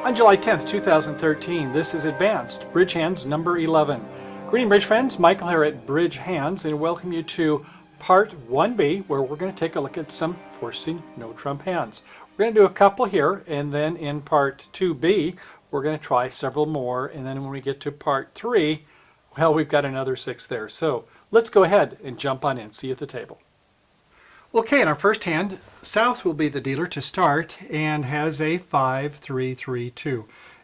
On July 10th, 2013, this is Advanced BridgeHands number 11. Greeting Bridge friends, Michael here at BridgeHands, and welcome you to Part 1B, where we're going to take a look at some forcing no-trump hands. We're going to do a couple here, and then in Part 2B, we're going to try several more, and then when we get to Part 3, well, we've got another 6 there. So let's go ahead and jump on in, see you at the table. Okay, in our first hand, South will be the dealer to start and has a 5-3-3-2.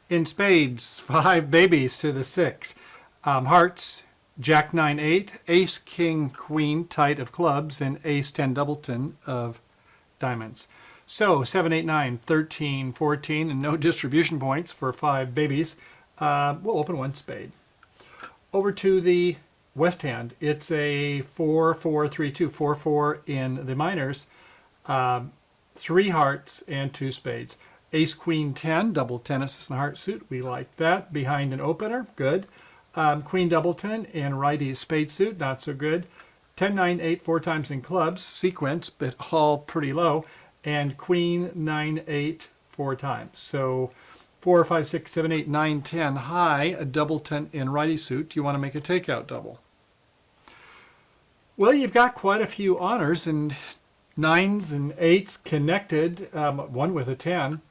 In spades, 5 babies to the 6. Hearts, Jack 9-8, Ace King Queen tight of clubs, and Ace 10 doubleton of diamonds. So 7, 8, 9, 13, 14, and no distribution points for 5 babies. We'll open one spade. Over to the West hand, it's a 4-4-3-2, 4-4 in the minors, 3 hearts and 2 spades. Ace Queen 10, double 10 assist and heart suit, we like that. Behind an opener, good. Queen doubleton and righty spade suit, not so good. 10, 9, 8, 4 times in clubs, sequence, but all pretty low. And Queen 9, 8, 4 times. So 4, 5, 6, 7, 8, 9, 10 high, a doubleton in righty suit. Do you want to make a takeout double? Well, you've got quite a few honors and 9s and 8s connected, one with a 10,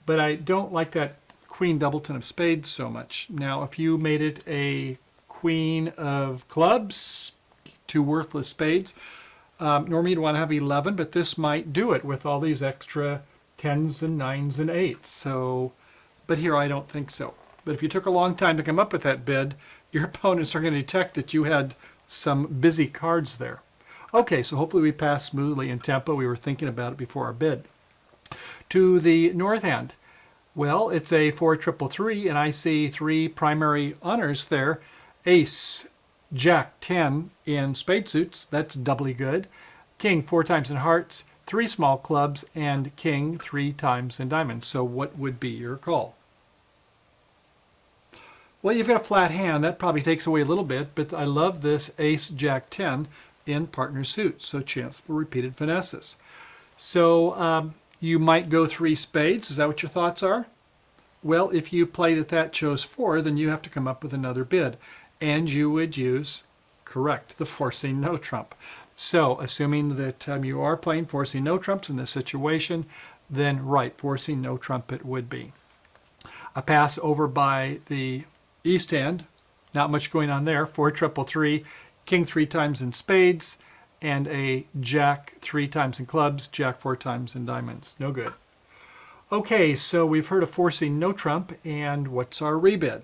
but I don't like that Queen doubleton of spades so much. Now, if you made it a Queen of clubs, 2 worthless spades, normally you'd want to have 11, but this might do it with all these extra 10s and 9s and 8s. So, but here I don't think so. But if you took a long time to come up with that bid, your opponents are going to detect that you had some busy cards there. Okay, so hopefully we passed smoothly in tempo. We were thinking about it before our bid. To the north hand, well, it's a 4-3-3, and I see 3 primary honors there. Ace, Jack 10 in spade suits, that's doubly good. King 4 times in hearts, 3 small clubs, and King 3 times in diamonds. So what would be your call? Well, you've got a flat hand. That probably takes away a little bit, but I love this Ace Jack 10 in partner suit, so chance for repeated finesses. So you might go 3 spades. Is that what your thoughts are? Well, if you play that chose 4, then you have to come up with another bid, and you would use, correct, the forcing no trump. So assuming that you are playing forcing no trumps in this situation, then right, forcing no trump it would be. A pass over by the East hand, not much going on there. 4-3-3, King 3 times in spades, and a Jack 3 times in clubs, Jack 4 times in diamonds. No good. Okay, so we've heard of forcing no trump, and what's our rebid?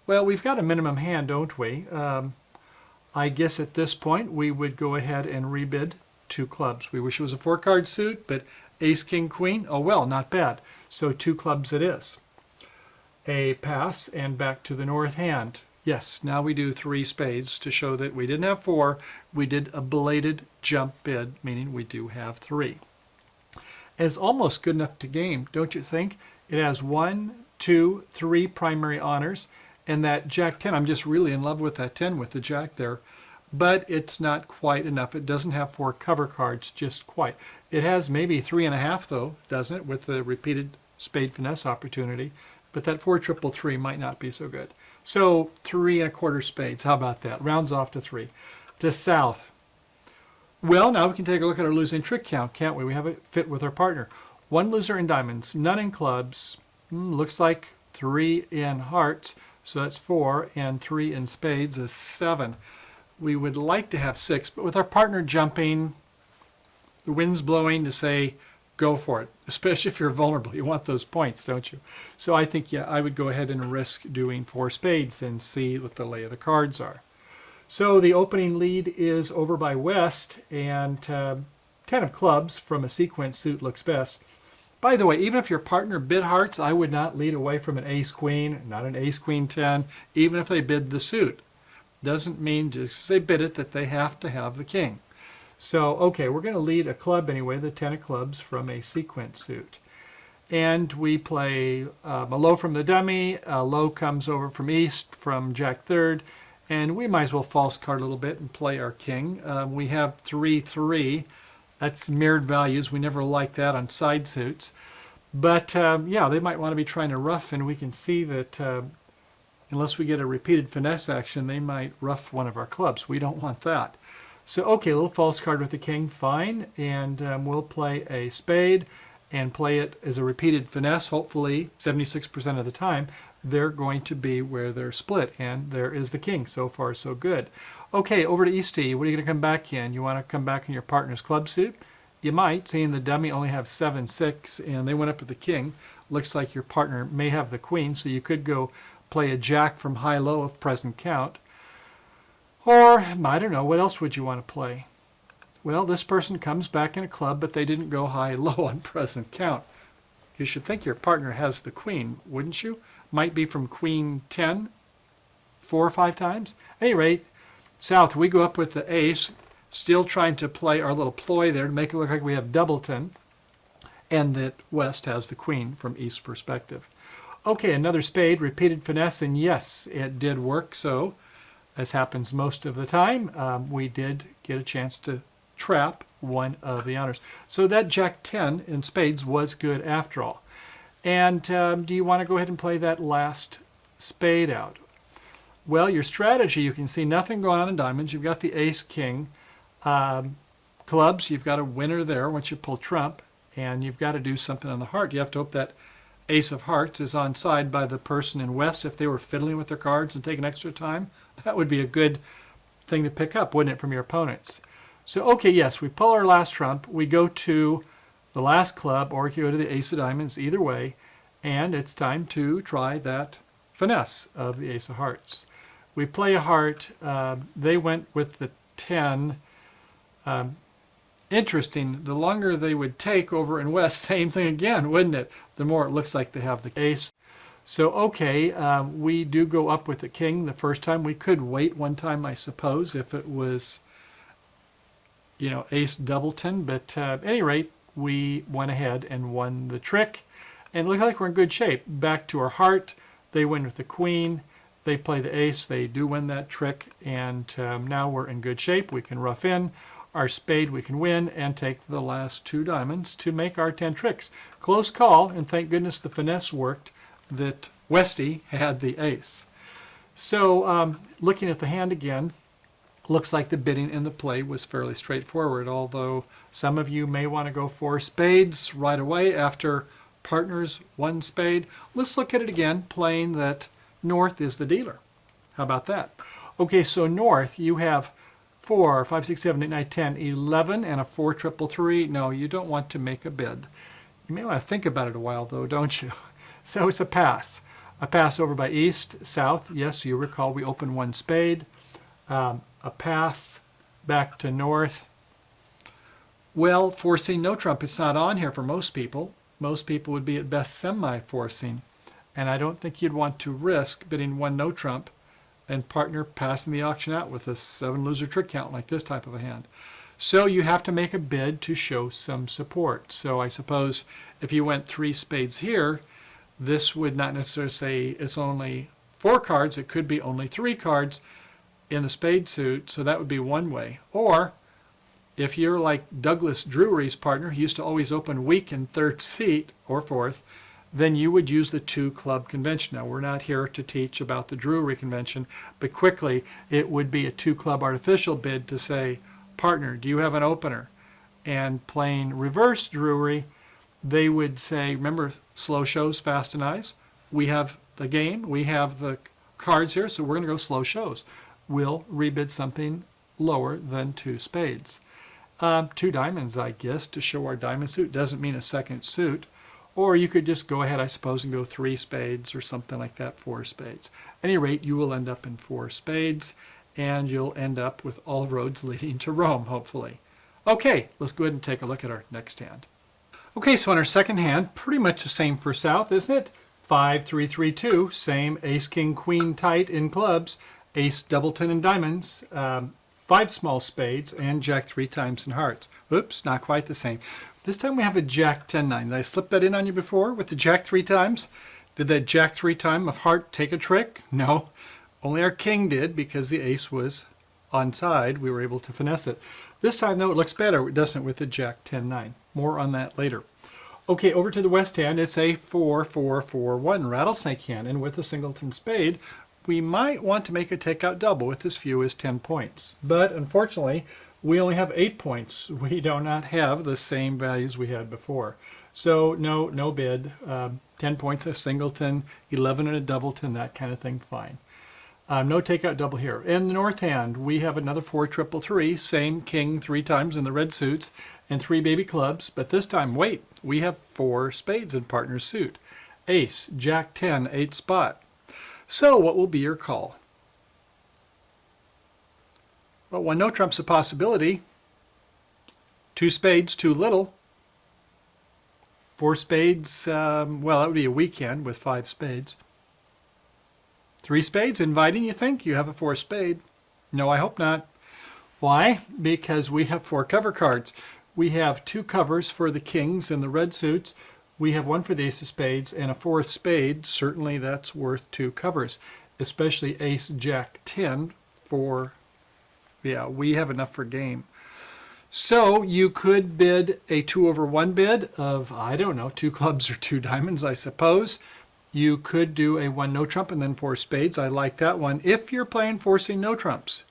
Well, we've got a minimum hand, don't we? I guess at this point we would go ahead and rebid 2 clubs. We wish it was a 4-card suit, but Ace, King, Queen, oh well, not bad. So 2 clubs it is. A pass and back to the north hand. Yes, now we do 3 spades to show that we didn't have 4. We did a belated jump bid, meaning we do have 3. It's almost good enough to game, don't you think? It has 1, 2, 3 primary honors, and that Jack 10, I'm just really in love with that 10 with the Jack there, but it's not quite enough. It doesn't have 4 cover cards just quite. It has maybe 3.5 though, doesn't it, with the repeated spade finesse opportunity. But that 4-3-3 might not be so good. So 3 1/4 spades. How about that? Rounds off to 3. To South. Well, now we can take a look at our losing trick count, can't we? We have it fit with our partner. 1 loser in diamonds, none in clubs. Looks like 3 in hearts. So that's 4, and 3 in spades is 7. We would like to have 6, but with our partner jumping, the wind's blowing to say, go for it, especially if you're vulnerable. You want those points, don't you? So I think, yeah, I would go ahead and risk doing 4 spades and see what the lay of the cards are. So the opening lead is over by West, and 10 of clubs from a sequence suit looks best. By the way, even if your partner bid hearts, I would not lead away from an Ace-Queen, not an Ace-Queen 10, even if they bid the suit. Doesn't mean just because they bid it that they have to have the king. So, okay, we're going to lead a club anyway, the 10 of clubs from a sequence suit. And we play a low from the dummy, a low comes over from East from Jack 3rd, and we might as well false card a little bit and play our king. We have 3-3. That's mirrored values. We never like that on side suits. But yeah, they might want to be trying to ruff, and we can see that unless we get a repeated finesse action, they might ruff one of our clubs. We don't want that. So, okay, a little false card with the king, fine. And we'll play a spade and play it as a repeated finesse. Hopefully, 76% of the time, they're going to be where they're split. And there is the king. So far, so good. Okay, over to East Tee. What are you going to come back in? You want to come back in your partner's club suit? You might, seeing the dummy only have 7-6, and they went up with the king. Looks like your partner may have the queen, so you could go play a jack from high-low of present count. Or, I don't know, what else would you want to play? Well, this person comes back in a club, but they didn't go high-low on present count. You should think your partner has the queen, wouldn't you? Might be from queen 10, 4 or 5 times. At any rate, South, we go up with the ace, still trying to play our little ploy there to make it look like we have doubleton, and that West has the queen from East perspective. Okay, another spade, repeated finesse, and yes, it did work. So, as happens most of the time, we did get a chance to trap one of the honors. So that Jack 10 in spades was good after all. And do you want to go ahead and play that last spade out? Well, your strategy, you can see nothing going on in diamonds. You've got the ace, king, clubs. You've got a winner there once you pull trump, and you've got to do something on the heart. You have to hope that ace of hearts is on side by the person in West. If they were fiddling with their cards and taking extra time, that would be a good thing to pick up, wouldn't it, from your opponents? So, okay, yes, we pull our last trump. We go to the last club, or you go to the ace of diamonds, either way, and it's time to try that finesse of the ace of hearts. We play a heart. They went with the 10. Interesting. The longer they would take over in West, same thing again, wouldn't it? The more it looks like they have the ace. So, okay, we do go up with the king the first time. We could wait one time, I suppose, if it was, you know, ace doubleton. But at any rate, we went ahead and won the trick. And it looked like we're in good shape. Back to our heart. They win with the queen. They play the ace. They do win that trick. And now we're in good shape. We can rough in. Our spade we can win and take the last 2 diamonds to make our 10 tricks. Close call, and thank goodness the finesse worked that Westy had the ace. So looking at the hand again, looks like the bidding and the play was fairly straightforward, although some of you may want to go for spades right away after partners 1 spade. Let's look at it again, playing that North is the dealer. How about that? Okay, so North, you have 4, 5, 6, 7, 8, 9, 10, 11, and a 4 triple 3. No, you don't want to make a bid. You may want to think about it a while, though, don't you? So it's a pass. A pass over by East, South. Yes, you recall we opened 1 spade. A pass back to North. Well, forcing no trump. It's not on here for most people. Most people would be at best semi-forcing. And I don't think you'd want to risk bidding 1 no trump and partner passing the auction out with a 7 loser trick count like this type of a hand. So you have to make a bid to show some support. So I suppose if you went 3 spades here, this would not necessarily say it's only 4 cards. It could be only 3 cards in the spade suit. So that would be one way. Or if you're like Douglas Drury's partner, he used to always open weak in 3rd seat or 4th, then you would use the 2 club convention. Now, we're not here to teach about the Drury convention, but quickly it would be a 2 club artificial bid to say, partner, do you have an opener? And playing reverse Drury, they would say, remember, slow shows, fast and eyes. We have the game, we have the cards here, so we're going to go slow shows. We'll rebid something lower than 2 spades. 2 diamonds, I guess, to show our diamond suit. Doesn't mean a second suit. Or you could just go ahead, I suppose, and go 3 spades or something like that, 4 spades. At any rate, you will end up in 4 spades, and you'll end up with all roads leading to Rome, hopefully. Okay, let's go ahead and take a look at our next hand. Okay, so on our second hand, pretty much the same for South, isn't it? 5, 3, 3, 2, same ace, king, queen tight in clubs, ace, doubleton in diamonds, 5 small spades, and jack 3 times in hearts. Oops, not quite the same. This time we have a jack 10-9. Did I slip that in on you before with the jack 3 times? Did that jack 3 time of heart take a trick? No. Only our king did because the ace was on side. We were able to finesse it. This time, though, it looks better, doesn't it, with the jack 10-9. More on that later. Okay, over to the west hand, it's a 4-4-4-1 rattlesnake hand, and with a singleton spade, we might want to make a takeout double with as few as 10 points. But unfortunately, we only have 8 points. We do not have the same values we had before. So no bid. 10 points a singleton, 11 and a doubleton, that kind of thing, fine. No takeout double here. In the north hand, we have another 4-3-3, same king 3 times in the red suits, and 3 baby clubs, but this time, wait, we have 4 spades in partner's suit. Ace, Jack 10, 8 spot. So what will be your call? Well, one no trump's a possibility. 2 spades, too little. 4 spades, well, that would be a weekend with 5 spades. 3 spades, inviting, you think? You have a 4 spade. No, I hope not. Why? Because we have 4 cover cards. We have 2 covers for the kings and the red suits. We have 1 for the ace of spades and a 4th spade. Certainly that's worth 2 covers, especially ace, jack, 10 for, yeah, we have enough for game. So you could bid a 2/1 bid of, I don't know, 2 clubs or 2 diamonds, I suppose. You could do a 1 no trump and then 4 spades. I like that one. If you're playing forcing no trumps.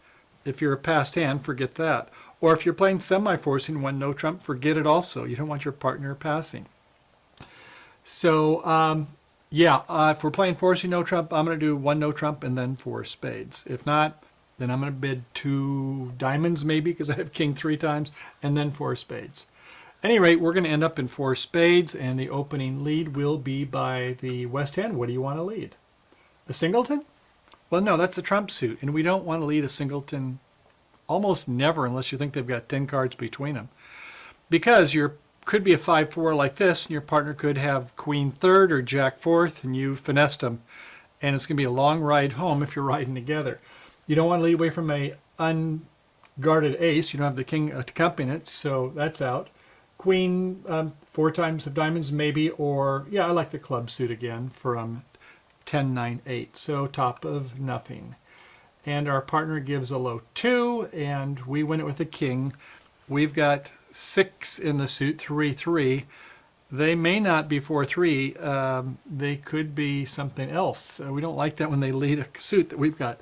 If you're a passed hand, forget that. Or if you're playing semi-forcing 1 no trump, forget it also. You don't want your partner passing. So, if we're playing forcing no trump, I'm going to do 1 no trump and then 4 spades. If not, then I'm going to bid 2 diamonds maybe because I have king 3 times and then 4 spades. At any rate, we're going to end up in 4 spades, and the opening lead will be by the west hand. What do you want to lead? A singleton? Well, no, that's a trump suit, and we don't want to lead a singleton almost never unless you think they've got 10 cards between them. Because you could be a 5-4 like this, and your partner could have queen 3rd or jack 4th, and you finessed them. And it's going to be a long ride home if you're riding together. You don't want to lead away from a unguarded ace. You don't have the king accompanying it, so that's out. Queen, 4 times of diamonds maybe, or, yeah, I like the club suit again from 10, 9, 8. So top of nothing. And our partner gives a low 2, and we win it with a king. We've got 6 in the suit, 3-3. They may not be 4-3. They could be something else. We don't like that when they lead a suit that we've got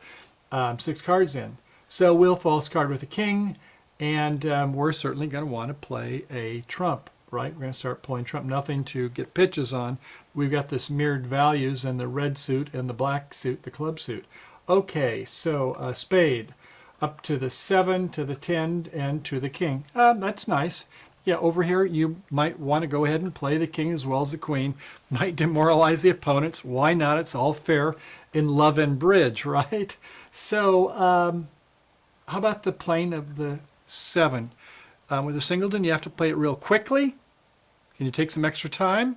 6 cards in. So we'll false card with a king. And we're certainly going to want to play a trump, right? We're going to start pulling trump. Nothing to get pitches on. We've got this mirrored values in the red suit and the black suit, the club suit. Okay, so a spade up to the 7, to the 10, and to the king. That's nice. Yeah, over here you might want to go ahead and play the king as well as the queen. Might demoralize the opponents. Why not? It's all fair in love and bridge, right? So how about the playing of the 7? With a singleton, you have to play it real quickly. Can you take some extra time?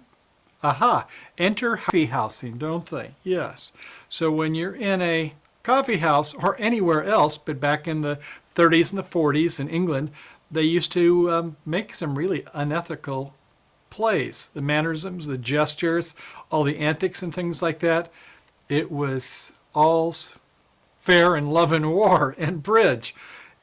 Aha! Enter coffee housing, don't they? Yes. So when you're in a coffee house or anywhere else, but back in the 30s and the 40s in England, they used to make some really unethical plays. The mannerisms, the gestures, all the antics and things like that. It was all fair in love and war and bridge.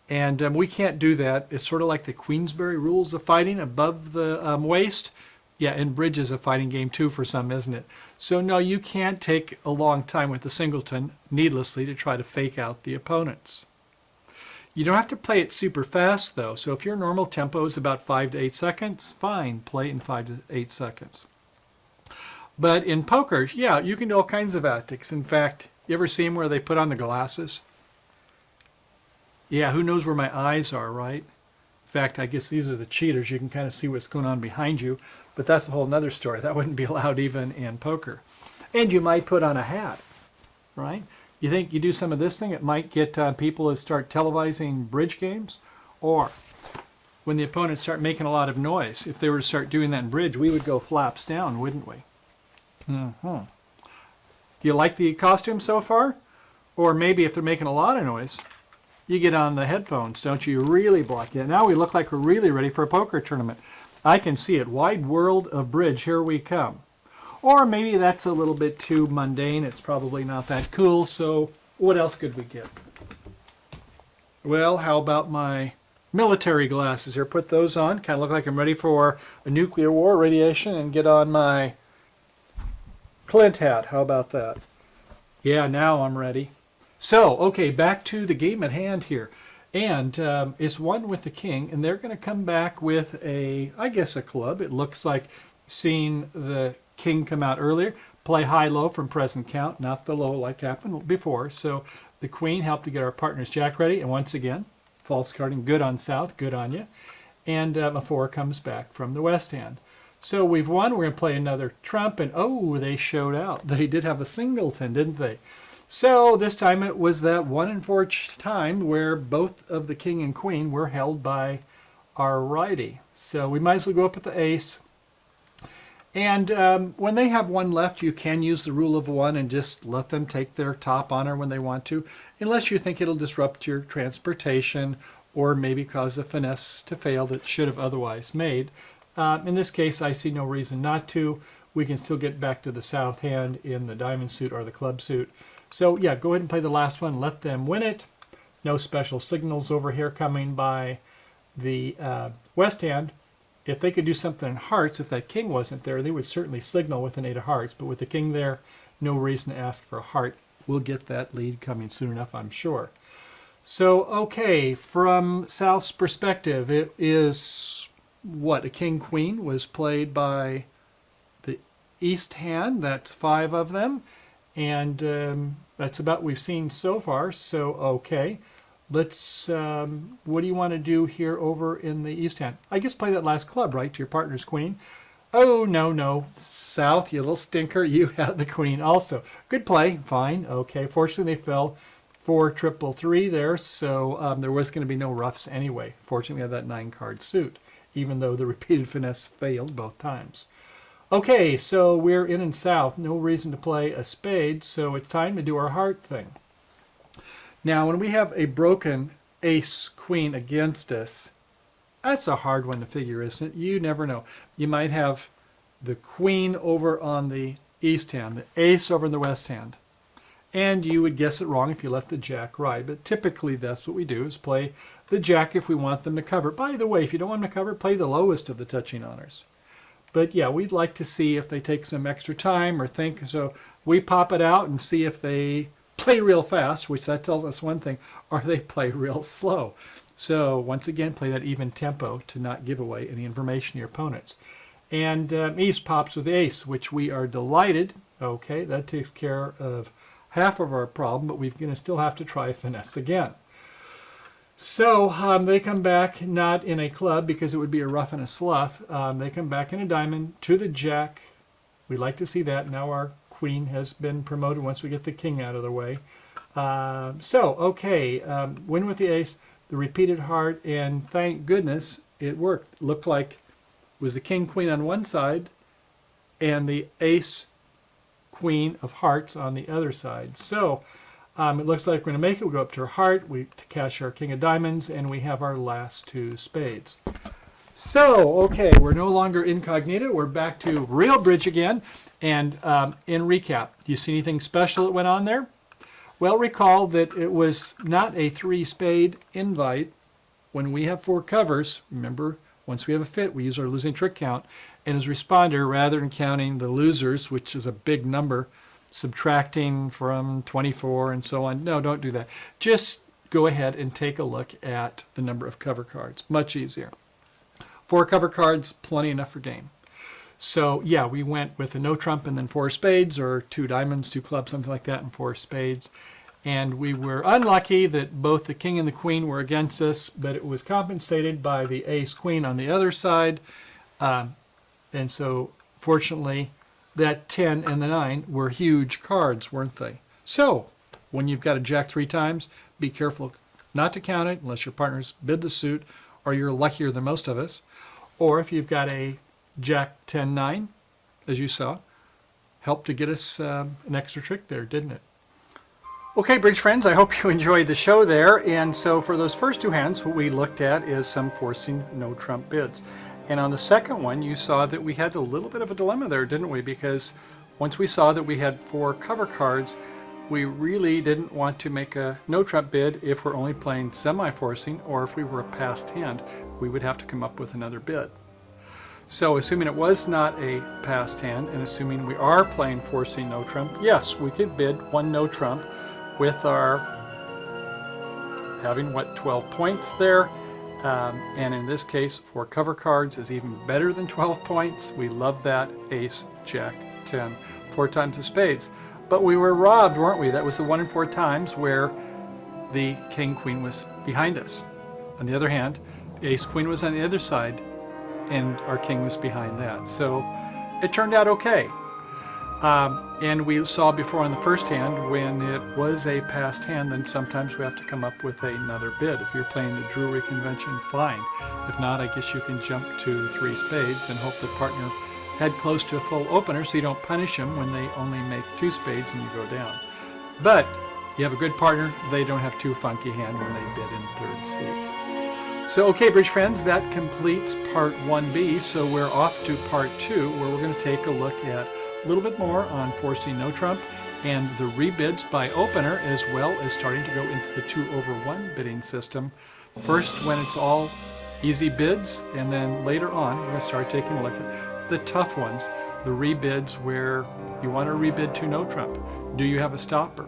And we can't do that. It's sort of like the Queensberry rules of fighting above the waist. Yeah, and bridge is a fighting game too for some, isn't it? So no, you can't take a long time with the singleton needlessly to try to fake out the opponents. You don't have to play it super fast though. So if your normal tempo is about 5 to 8 seconds, fine, play it in 5 to 8 seconds. But in poker, yeah, you can do all kinds of antics. In fact, you ever see them where they put on the glasses? Yeah, who knows where my eyes are, right? In fact, I guess these are the cheaters. You can kind of see what's going on behind you. But that's a whole nother story. That wouldn't be allowed even in poker. And you might put on a hat, right? You think you do some of this thing, it might get people to start televising bridge games? Or when the opponents start making a lot of noise, if they were to start doing that in bridge, we would go flaps down, wouldn't we? Do you like the costume so far? Or maybe if they're making a lot of noise, you get on the headphones, don't you? You really block it. Now we look like we're really ready for a poker tournament. I can see it. Wide world of bridge, here we come. Or maybe that's a little bit too mundane. It's probably not that cool, so what else could we get? Well, how about my military glasses here. Put those on. Kind of look like I'm ready for a nuclear war, radiation, and get on my Clint hat. How about that? Yeah, now I'm ready. So, okay, back to the game at hand here. And it's one with the king, and they're going to come back with I guess a club. It looks like seeing the king come out earlier. Play high-low from present count, not the low like happened before. So the queen helped to get our partner's jack ready. And once again, false carding, good on south, good on you. And a 4 comes back from the west hand. So we've won. We're going to play another trump. And oh, they showed out. They did have a singleton, didn't they? So this time it was that 1 in 4 time where both of the king and queen were held by our righty. So we might as well go up with the ace. And when they have 1 left, you can use the rule of 1 and just let them take their top honor when they want to, unless you think it'll disrupt your transportation or maybe cause a finesse to fail that should have otherwise made. In this case, I see no reason not to. We can still get back to the south hand in the diamond suit or the club suit. So yeah, go ahead and play the last one. Let them win it. No special signals over here coming by the west hand. If they could do something in hearts, if that king wasn't there, they would certainly signal with an 8 of hearts. But with the king there, no reason to ask for a heart. We'll get that lead coming soon enough, I'm sure. So, okay, from South's perspective, it is what? A king-queen was played by the east hand. That's 5 of them. And that's about what we've seen so far. So, okay. Let's, what do you want to do here over in the east hand? I guess play that last club, right, to your partner's queen. Oh, no, no. South, you little stinker. You had the queen also. Good play. Fine. Okay. Fortunately, they fell 4 triple 3 there, so there was going to be no roughs anyway. Fortunately, we had that 9-card suit, even though the repeated finesse failed both times. Okay, so we're in south. No reason to play a spade, so it's time to do our heart thing. Now, when we have a broken ace-queen against us, that's a hard one to figure, isn't it? You never know. You might have the queen over on the east hand, the ace over in the west hand. And you would guess it wrong if you left the jack right. But typically that's what we do, is play the jack if we want them to cover. By the way, if you don't want them to cover, play the lowest of the touching honors. But yeah, we'd like to see if they take some extra time or think. So we pop it out and see if they play real fast, which that tells us one thing, or they play real slow. So once again, play that even tempo to not give away any information to your opponents. And East pops with the ace, which we are delighted. Okay, that takes care of half of our problem, but we're going to still have to try finesse again. So they come back not in a club because it would be a rough and a slough. They come back in a diamond to the jack. We'd like to see that. Now our queen has been promoted once we get the king out of the way. Win with the ace, the repeated heart, and thank goodness it worked. Looked like it was the king queen on one side and the ace queen of hearts on the other side. So it looks like we're going to make it. We'll go up to our heart, we to cash our king of diamonds, and we have our last 2 spades. So, okay, we're no longer incognito. We're back to real bridge again. And in recap, do you see anything special that went on there? Well, recall that it was not a 3-spade invite. When we have 4 covers, remember, once we have a fit, we use our losing trick count. And as responder, rather than counting the losers, which is a big number, subtracting from 24 and so on, no, don't do that. Just go ahead and take a look at the number of cover cards. Much easier. 4 cover cards, plenty enough for game. So yeah, we went with a no trump and then 4 spades, or 2 diamonds, 2 clubs, something like that, and 4 spades. And we were unlucky that both the king and the queen were against us, but it was compensated by the ace queen on the other side. And so fortunately, that 10 and the 9 were huge cards, weren't they? So when you've got a jack 3 times, be careful not to count it unless your partners bid the suit, or you're luckier than most of us. Or if you've got a jack 10-9, as you saw, helped to get us an extra trick there, didn't it? Okay, bridge friends, I hope you enjoyed the show there. And so for those first 2 hands, what we looked at is some forcing no trump bids. And on the second one, you saw that we had a little bit of a dilemma there, didn't we? Because once we saw that we had 4 cover cards, we really didn't want to make a no trump bid if we're only playing semi-forcing, or if we were a passed hand, we would have to come up with another bid. So assuming it was not a passed hand, and assuming we are playing forcing no trump, yes, we could bid one no trump with our having, what, 12 points there. And in this case, 4 cover cards is even better than 12 points. We love that. Ace, Jack, 10, 4 times of spades. But we were robbed, weren't we? That was the 1 in 4 times where the King, Queen was behind us. On the other hand, the Ace, Queen was on the other side, and our King was behind that. So it turned out okay. And we saw before on the first hand, when it was a passed hand, then sometimes we have to come up with another bid. If you're playing the Drury convention, fine. If not, I guess you can jump to 3 spades and hope the partner had close to a full opener, so you don't punish them when they only make 2 spades and you go down. But you have a good partner, they don't have too funky hand when they bid in third seat. So okay, bridge friends, that completes part 1B. So we're off to part 2, where we're going to take a look at a little bit more on forcing no trump and the rebids by opener, as well as starting to go into the 2/1 bidding system. First, when it's all easy bids, and then later on, we're going to start taking a look at the tough ones, the rebids where you want to rebid to no trump. Do you have a stopper?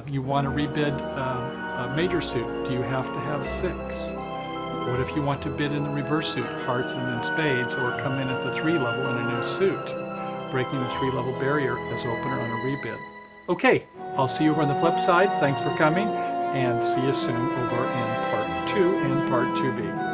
You want to rebid a major suit. Do you have to have 6? What if you want to bid in the reverse suit, hearts and then spades, or come in at the 3 level in a new suit, breaking the 3 level barrier as opener on a rebid? Okay, I'll see you over on the flip side. Thanks for coming, and see you soon over in part 2 and part 2B.